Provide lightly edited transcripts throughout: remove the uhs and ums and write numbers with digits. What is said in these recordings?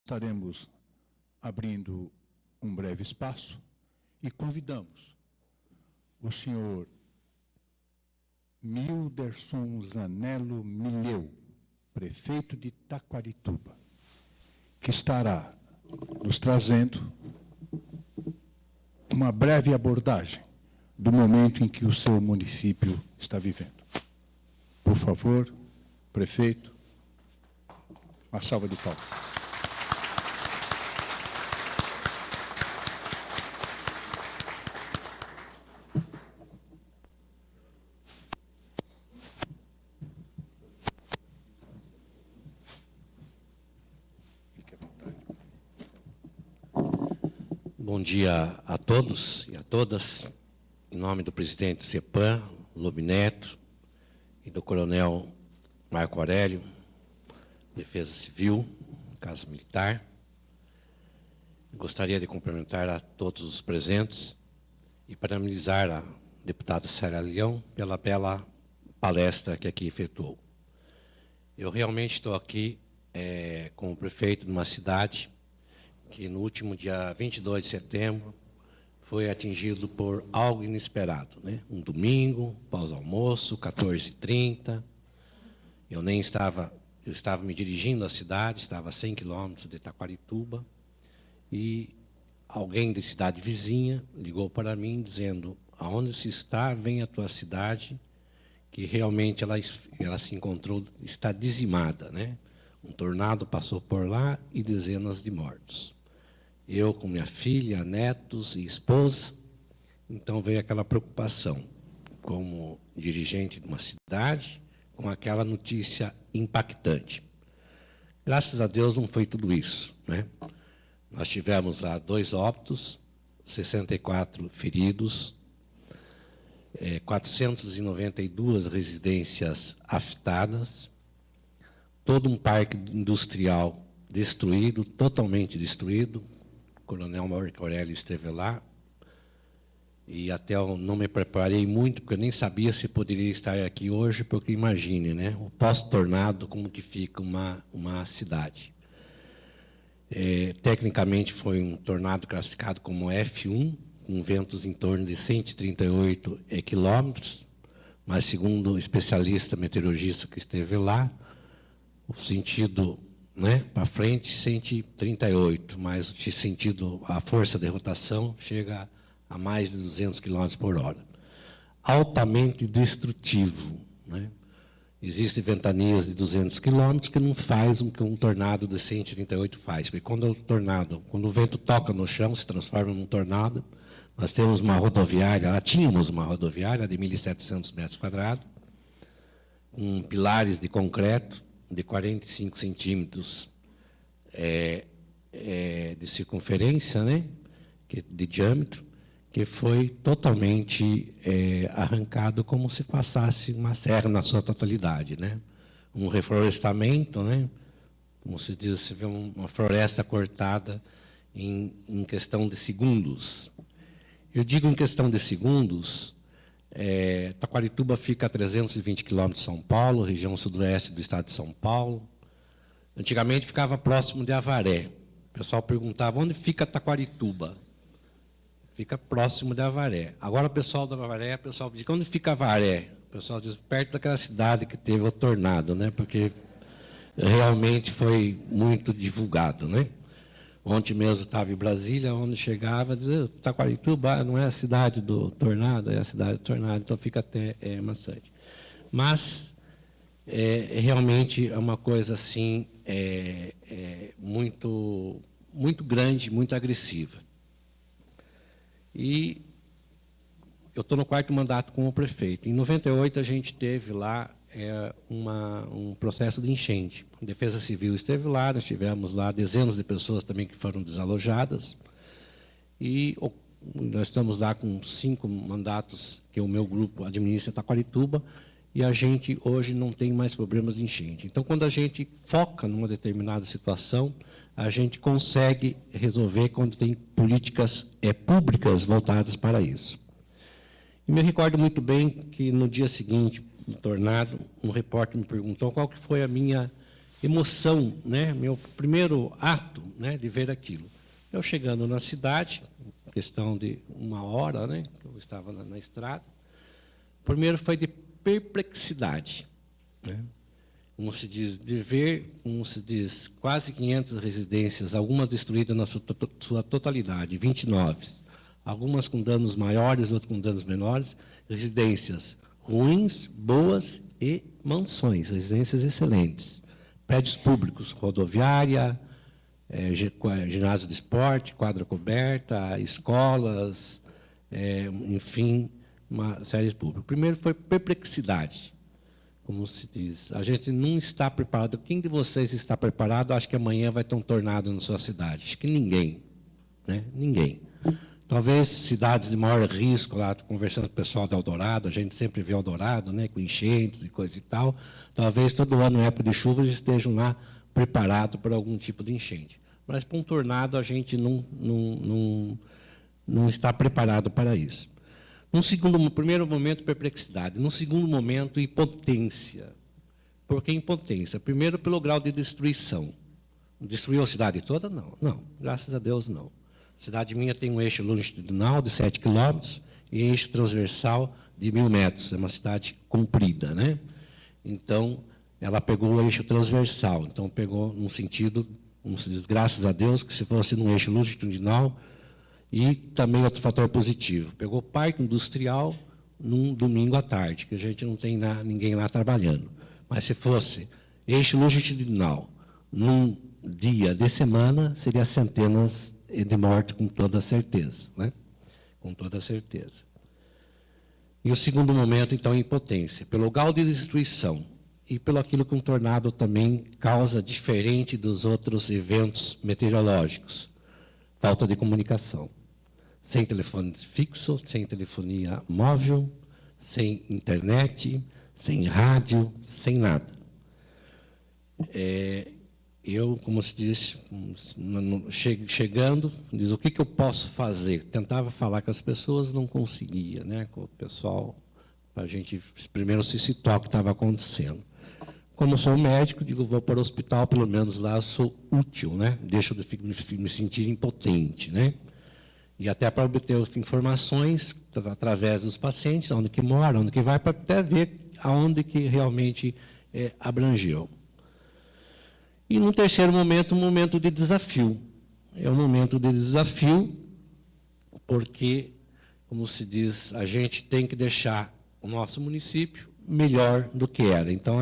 Estaremos abrindo um breve espaço e convidamos o senhor Milderson Zanello Milheu, prefeito de Taquarituba, que estará nos trazendo uma breve abordagem do momento em que o seu município está vivendo. Por favor, prefeito, uma salva de palmas. Bom dia a todos e a todas. Em nome do presidente do CEPAM, Lobo Neto, e do coronel Marco Aurélio, Defesa Civil, Casa Militar, gostaria de cumprimentar a todos os presentes e parabenizar a deputada Célia Leão pela bela palestra que aqui efetuou. Eu realmente estou aqui como prefeito de uma cidade que no último dia 22 de setembro foi atingido por algo inesperado, né? Um domingo, pós-almoço, 14h30. Eu estava me dirigindo à cidade, estava a 100 quilômetros de Taquarituba, e alguém de cidade vizinha ligou para mim dizendo: aonde se está, vem a tua cidade, que realmente ela se encontrou, está dizimada, né? Um tornado passou por lá e dezenas de mortos. Eu com minha filha, netos e esposa, então veio aquela preocupação, como dirigente de uma cidade, com aquela notícia impactante. Graças a Deus não foi tudo isso, né? Nós tivemos lá 2 óbitos, 64 feridos, 492 residências afetadas, todo um parque industrial destruído, totalmente destruído. O coronel Marco Aurélio esteve lá, e até eu não me preparei muito, porque eu nem sabia se poderia estar aqui hoje, porque imagine, né, o pós-tornado, como que fica uma cidade. Tecnicamente foi um tornado classificado como F1, com ventos em torno de 138 quilômetros, mas segundo o especialista meteorologista que esteve lá, o sentido, né, para frente, 138, mas o sentido, a força de rotação chega a mais de 200 km por hora. Altamente destrutivo, né? Existem ventanias de 200 km que não faz o que um tornado de 138 faz, porque quando o vento toca no chão, se transforma num tornado. Nós temos uma rodoviária, tínhamos uma rodoviária de 1.700 metros quadrados, com pilares de concreto, de 45 centímetros de circunferência, né, de diâmetro, que foi totalmente arrancado como se passasse uma serra na sua totalidade, né? Um reflorestamento, né? Como se diz, você vê uma floresta cortada em questão de segundos. Eu digo em questão de segundos. Taquarituba fica a 320 quilômetros de São Paulo, região sudoeste do estado de São Paulo. Antigamente ficava próximo de Avaré. O pessoal perguntava: onde fica Taquarituba? Fica próximo de Avaré. Agora o pessoal da Avaré, o pessoal diz: onde fica Avaré? O pessoal diz: perto daquela cidade que teve o tornado, né? Porque realmente foi muito divulgado, né? Ontem mesmo estava em Brasília, onde chegava, dizia: Taquarituba não é a cidade do tornado, é a cidade do tornado, então fica até maçante. Mas, realmente é uma coisa assim, muito, muito grande, muito agressiva. E eu estou no 4º mandato como prefeito. Em 98, a gente teve lá um processo de enchente. A Defesa Civil esteve lá, nós tivemos lá dezenas de pessoas também que foram desalojadas. E nós estamos lá com 5 mandatos que o meu grupo administra Taquarituba, e a gente hoje não tem mais problemas de enchente. Então, quando a gente foca numa determinada situação, a gente consegue resolver quando tem políticas públicas voltadas para isso. E me recordo muito bem que no dia seguinte do tornado, um repórter me perguntou qual que foi a minha emoção, né? Meu primeiro ato, né, de ver aquilo. Eu chegando na cidade, questão de 1 hora, né, que eu estava na estrada, primeiro foi de perplexidade, né? Como se diz, de ver, como se diz, quase 500 residências, algumas destruídas na sua totalidade, 29. Algumas com danos maiores, outras com danos menores, residências ruins, boas e mansões, residências excelentes. Prédios públicos, rodoviária, ginásio de esporte, quadra coberta, escolas, enfim, uma série de públicos. Primeiro foi perplexidade, como se diz. A gente não está preparado. Quem de vocês está preparado? Acho que amanhã vai ter um tornado na sua cidade. Acho que ninguém, né? Ninguém. Talvez cidades de maior risco, lá conversando com o pessoal de Eldorado, a gente sempre vê Eldorado, né, com enchentes e coisa e tal. Talvez todo ano, na época de chuva, eles estejam lá preparados para algum tipo de enchente. Mas para um tornado, a gente não está preparado para isso. No primeiro momento, perplexidade. No segundo momento, impotência. Por que impotência? Primeiro, pelo grau de destruição. Destruiu a cidade toda? Não. Não, graças a Deus, não. A cidade minha tem um eixo longitudinal de 7 quilômetros e eixo transversal de 1.000 metros. É uma cidade comprida, né? Então, ela pegou o eixo transversal. Então, pegou num sentido, como se diz, graças a Deus, que se fosse num eixo longitudinal, e também outro fator positivo. Pegou parque industrial num domingo à tarde, que a gente não tem ninguém lá trabalhando. Mas se fosse eixo longitudinal num dia de semana, seria centenas de mortes com toda certeza, né? Com toda certeza. E o segundo momento, então, é impotência, pelo grau de destruição e pelo aquilo que um tornado também causa diferente dos outros eventos meteorológicos. Falta de comunicação. Sem telefone fixo, sem telefonia móvel, sem internet, sem rádio, sem nada. Eu, como se diz, chegando, diz o que eu posso fazer. Tentava falar com as pessoas, não conseguia, né? Com o pessoal, para a gente primeiro se situar o que estava acontecendo. Como sou médico, digo, vou para o hospital, pelo menos lá sou útil, né? Deixo de me sentir impotente, né? E até para obter informações através dos pacientes, onde que mora, onde que vai, para até ver aonde que realmente abrangeu. E no terceiro momento, um momento de desafio. É um momento de desafio porque, como se diz, a gente tem que deixar o nosso município melhor do que era. Então,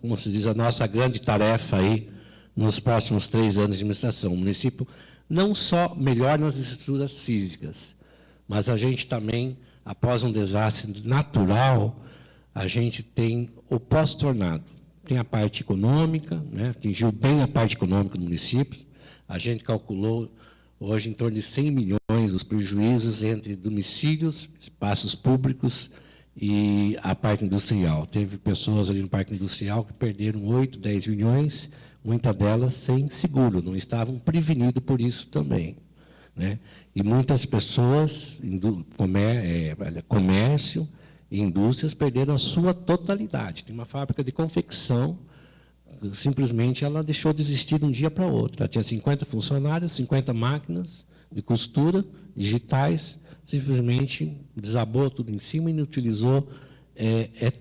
como se diz, a nossa grande tarefa aí nos próximos 3 anos de administração. O município não só melhor nas estruturas físicas, mas a gente também, após um desastre natural, a gente tem o pós-tornado. Tem a parte econômica, né, atingiu bem a parte econômica do município. A gente calculou hoje em torno de 100 milhões os prejuízos entre domicílios, espaços públicos e a parte industrial. Teve pessoas ali no parque industrial que perderam 8, 10 milhões, muitas delas sem seguro, não estavam prevenidos por isso também, né? E muitas pessoas, comércio e indústrias, perderam a sua totalidade. Tem uma fábrica de confecção, simplesmente ela deixou de existir de um dia para o outro. Ela tinha 50 funcionários, 50 máquinas de costura, digitais, simplesmente desabou tudo em cima e inutilizou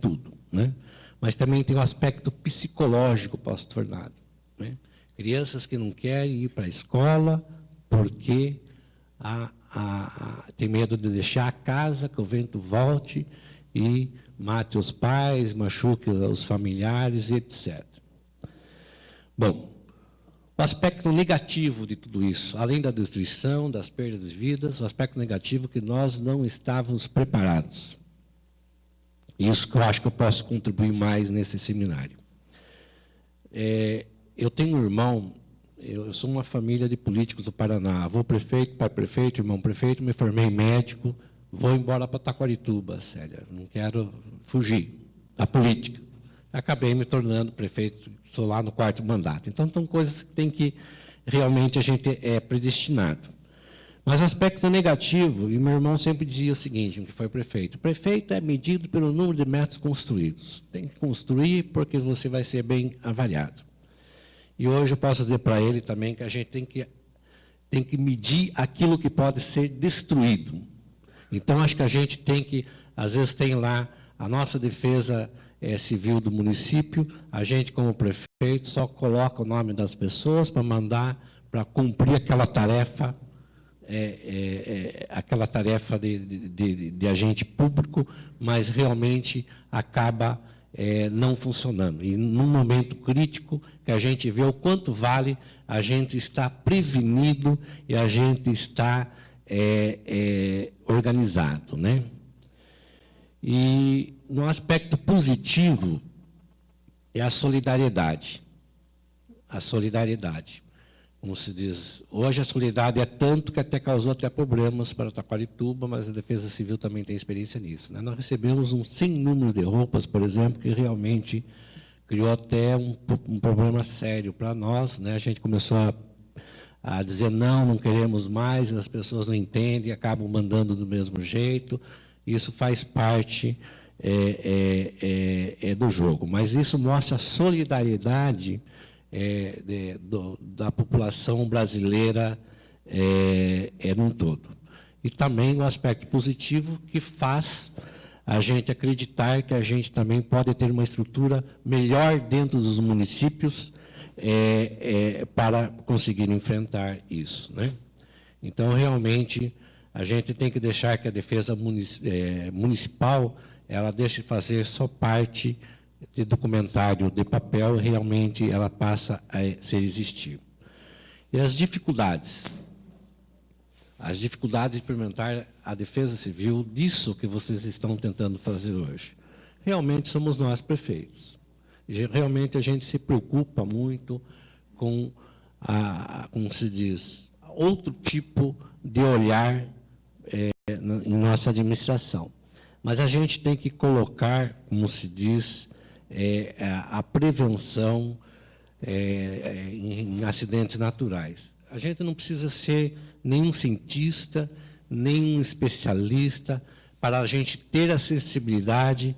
tudo, né? Mas também tem o aspecto psicológico pós-tornado, né? Crianças que não querem ir para a escola porque tem medo de deixar a casa, que o vento volte e mate os pais, machuque os familiares, etc. Bom, o aspecto negativo de tudo isso, além da destruição, das perdas de vidas, o aspecto negativo é que nós não estávamos preparados. Isso que eu acho que eu posso contribuir mais nesse seminário. Eu tenho um irmão, eu sou uma família de políticos do Paraná, avô prefeito, pai prefeito, irmão prefeito, me formei médico, vou embora para Taquarituba, Célia, não quero fugir da política. Acabei me tornando prefeito, sou lá no 4º mandato. Então, são coisas que tem que, realmente, a gente é predestinado. Mas o aspecto negativo, e meu irmão sempre dizia o seguinte, que foi prefeito: prefeito é medido pelo número de metros construídos. Tem que construir porque você vai ser bem avaliado. E hoje eu posso dizer para ele também que a gente tem que medir aquilo que pode ser destruído. Então, acho que a gente tem que, às vezes tem lá a nossa defesa civil do município, a gente, como prefeito, só coloca o nome das pessoas para mandar, para cumprir aquela tarefa, de agente público, mas realmente acaba não funcionando. E num momento crítico, que a gente vê o quanto vale, a gente está prevenido e a gente está organizado, né? E no aspecto positivo é a solidariedade. A solidariedade. Como se diz, hoje a solidariedade é tanto que até causou até problemas para Taquarituba, mas a Defesa Civil também tem experiência nisso, né? Nós recebemos sem número de roupas, por exemplo, que realmente criou até um problema sério para nós, né? A gente começou a dizer não queremos mais, as pessoas não entendem, acabam mandando do mesmo jeito. Isso faz parte do jogo. Mas isso mostra a solidariedade da população brasileira num todo. E também o aspecto positivo que faz a gente acreditar que a gente também pode ter uma estrutura melhor dentro dos municípios para conseguir enfrentar isso, né? Então, realmente, a gente tem que deixar que a defesa municipal ela deixe de fazer só parte de documentário de papel, e realmente ela passa a ser existir. E as dificuldades de implementar a defesa civil, disso que vocês estão tentando fazer hoje. Realmente somos nós prefeitos. Realmente a gente se preocupa muito com, como se diz, outro tipo de olhar em nossa administração. Mas a gente tem que colocar, como se diz, a prevenção em acidentes naturais. A gente não precisa ser nenhum cientista, nenhum especialista, para a gente ter a sensibilidade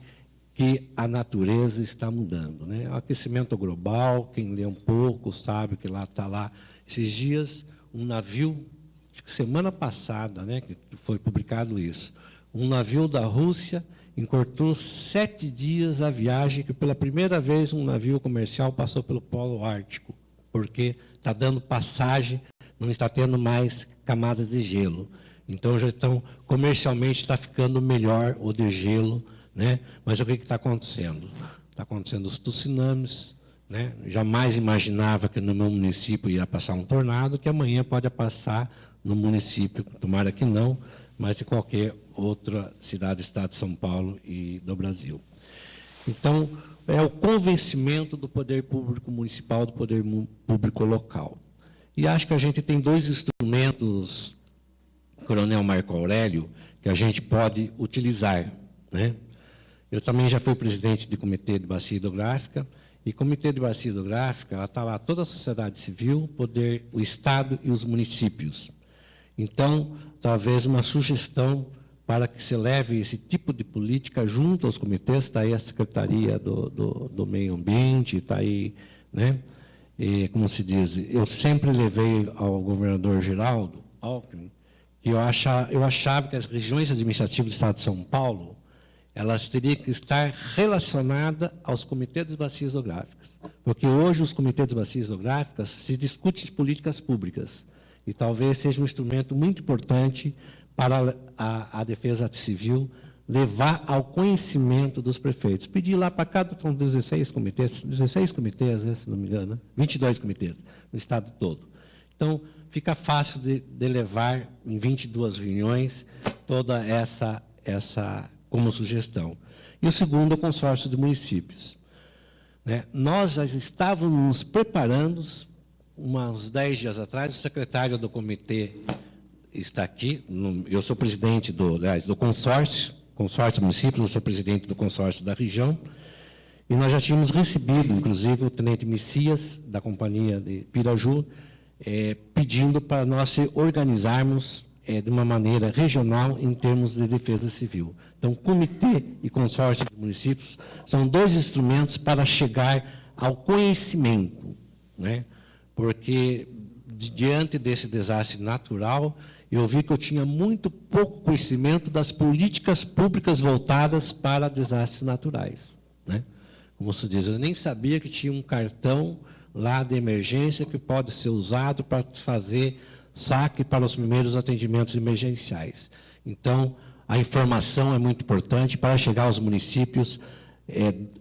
que a natureza está mudando, né? O aquecimento global, quem lê um pouco sabe que lá está lá. Esses dias, um navio, acho que semana passada, né, que foi publicado isso, um navio da Rússia encurtou 7 dias a viagem, que pela primeira vez um navio comercial passou pelo Polo Ártico, porque está dando passagem, não está tendo mais camadas de gelo. Então, já estão, comercialmente está ficando melhor o de gelo, né? Mas o que está acontecendo? Está acontecendo os tsunamis, né? Jamais imaginava que no meu município ia passar um tornado, que amanhã pode passar no município, tomara que não, mas em qualquer outra cidade do estado de São Paulo e do Brasil. Então, é o convencimento do poder público municipal, do poder público local. E acho que a gente tem 2 instrumentos, Coronel Marco Aurélio, que a gente pode utilizar, né? Eu também já fui presidente do Comitê de Bacia Hidrográfica, e Comitê de Bacia Hidrográfica, ela está lá toda a sociedade civil, o Estado e os municípios. Então, talvez uma sugestão para que se leve esse tipo de política junto aos comitês, está aí a Secretaria do Meio Ambiente, está aí, né? E, como se diz, eu sempre levei ao governador Geraldo Alckmin, que eu achava que as regiões administrativas do Estado de São Paulo, elas teriam que estar relacionadas aos comitês de bacias hidrográficas. Porque hoje os comitês de bacias hidrográficas se discutem políticas públicas. E talvez seja um instrumento muito importante para a defesa civil levar ao conhecimento dos prefeitos. Pedir lá para cada, são 16 comitês, se não me engano, né? 22 comitês no estado todo. Então, fica fácil de levar em 22 reuniões toda essa como sugestão. E o segundo é o consórcio de municípios, né? Nós já estávamos nos preparando, uns 10 dias atrás, o secretário do comitê está aqui, eu sou presidente do consórcio de municípios, eu sou presidente do consórcio da região, e nós já tínhamos recebido, inclusive, o tenente Messias, da companhia de Piraju, pedindo para nós se organizarmos de uma maneira regional em termos de defesa civil. Então, comitê e consórcio de municípios são 2 instrumentos para chegar ao conhecimento, né? porque, diante desse desastre natural, eu vi que eu tinha muito pouco conhecimento das políticas públicas voltadas para desastres naturais, né? Como se diz, eu nem sabia que tinha um cartão lá de emergência que pode ser usado para fazer saque para os primeiros atendimentos emergenciais. Então, a informação é muito importante para chegar aos municípios,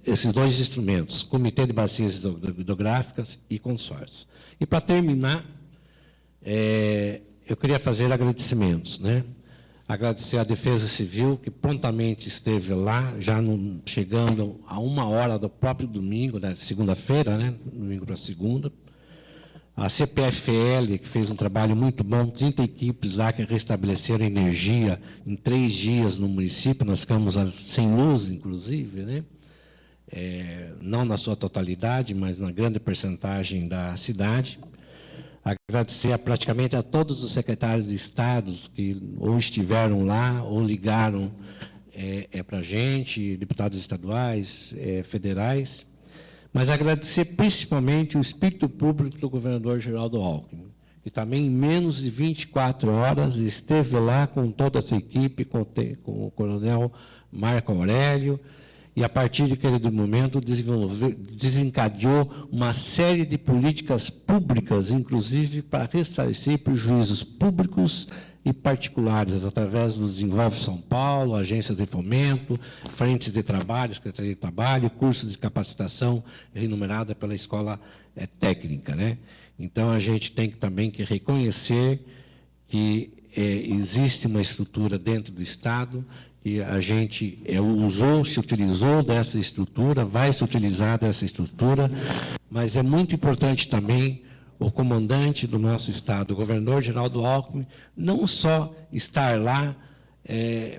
esses dois instrumentos, Comitê de Bacias Hidrográficas e consórcio. E, para terminar, eu queria fazer agradecimentos, né? Agradecer à Defesa Civil, que prontamente esteve lá, já chegando a 1h do próprio domingo, né, segunda-feira, né, domingo para segunda. A CPFL, que fez um trabalho muito bom, 30 equipes lá que restabeleceram energia em 3 dias no município, nós ficamos sem luz, inclusive, né? Não na sua totalidade, mas na grande percentagem da cidade. Agradecer praticamente a todos os secretários de Estado que ou estiveram lá ou ligaram para a gente, deputados estaduais, federais, mas agradecer principalmente o espírito público do governador Geraldo Alckmin, que também em menos de 24 horas esteve lá com toda essa equipe, com o coronel Marco Aurélio, e, a partir daquele momento, desencadeou uma série de políticas públicas, inclusive para ressarcir prejuízos públicos e particulares, através do Desenvolve São Paulo, agências de fomento, frentes de trabalho, Secretaria de Trabalho, cursos de capacitação remunerada pela escola técnica, né? Então, a gente tem também que reconhecer que existe uma estrutura dentro do Estado, e a gente se utilizou dessa estrutura, vai se utilizar dessa estrutura, mas é muito importante também o comandante do nosso Estado, o governador Geraldo Alckmin, não só estar lá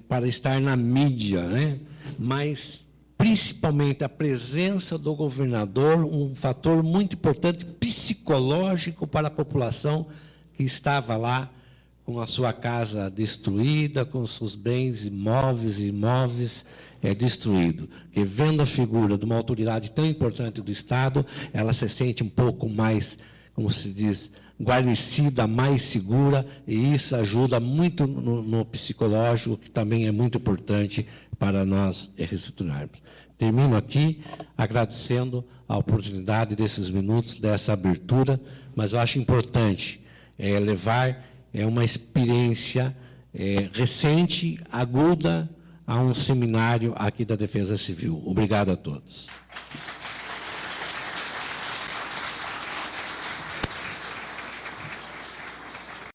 para estar na mídia, né, mas principalmente a presença do governador, um fator muito importante psicológico para a população que estava lá, com a sua casa destruída, com os seus bens imóveis destruídos. Porque, vendo a figura de uma autoridade tão importante do Estado, ela se sente um pouco mais, como se diz, guarnecida, mais segura, e isso ajuda muito no psicológico, que também é muito importante para nós reestruturarmos. Termino aqui agradecendo a oportunidade desses minutos, dessa abertura, mas eu acho importante levar uma experiência recente, aguda, a um seminário aqui da Defesa Civil. Obrigado a todos.